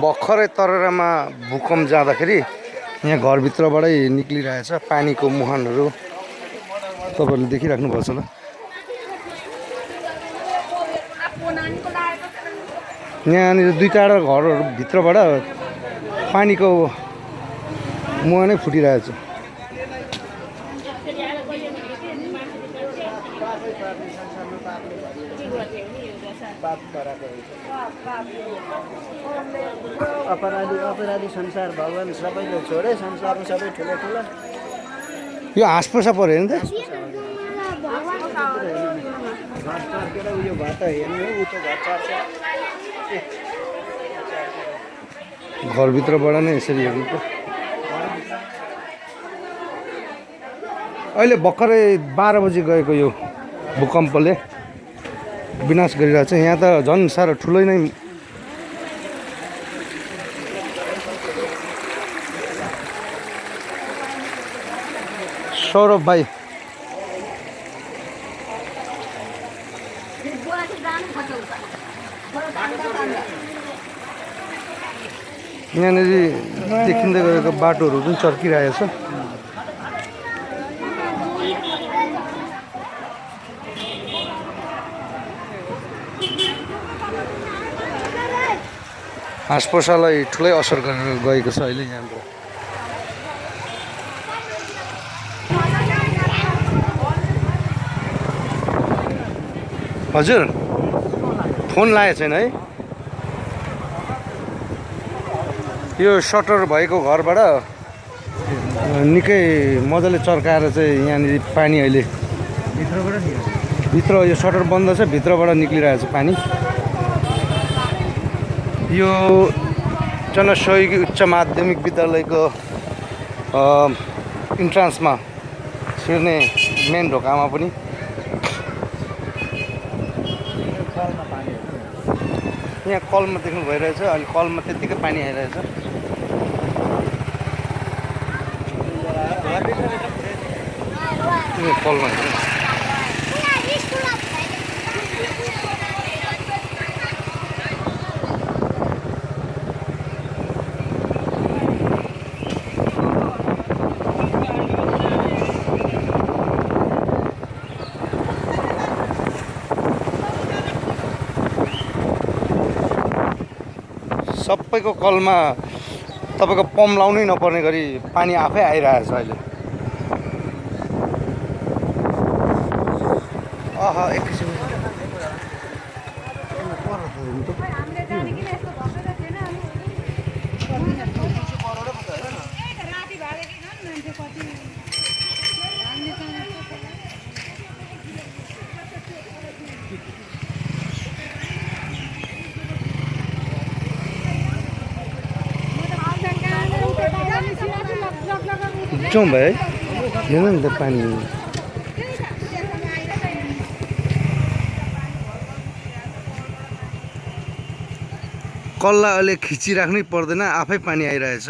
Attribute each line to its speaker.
Speaker 1: भर्खरै तरेरामा भूकम्प जाँदाखेरि यहाँ घरभित्रबाटै निक्लिरहेछ पानीको मुहानहरू तपाईहरुले देखिराख्नु भएको छ होला। यहाँनिर दुई चारवटा घरहरू भित्रबाट पानीको मुहानै फुटिरहेछ।
Speaker 2: अपराधी संसार भगवान सबैले छोडे संसारमा सबै ठुलो ठुलो
Speaker 1: यो हाँसपोसा पर्यो नि त।
Speaker 2: उयो घर त हेर्नु उ त घर चार्छ
Speaker 1: घरभित्रबाट नै यसरी हेर्नु त। अहिले भर्खरै 12 बजी गएको यो भूकम्पले विनाश गरिरहेछ। यहाँ त झन् साह्रो ठुलै नै सौरभ भाइ यहाँनिर देखिँदै गएको बाटोहरू पनि चर्किरहेछ। हाँसपोसालाई ठुलै असर गरेर गएको छ अहिले यहाँबाट। हजुर फोन लागेको छैन है। यो सटर भएको घरबाट निकै मजाले चर्काएर चाहिँ यहाँनिर पानी अहिले भित्र यो सटर बन्द छ, भित्रबाट निक्लिरहेछ पानी। यो जनसहयोगी उच्च माध्यमिक विद्यालयको इन्ट्रान्समा छिर्ने मेन ढोकामा पनि यहाँ कलमा देख्नु भइरहेछ। अहिले कलमा त्यत्तिकै पानी आइरहेछ। कलमा सबैको कलमा तपाईको पम्प लाउनै नपर्ने गरी पानी आफै आइरहेछ अहिले। एकैछिन जाउँ भाइ हेर्नु नि त पानी। कललाई अहिले खिचिराख्नै पर्दैन, आफै पानी आइरहेछ।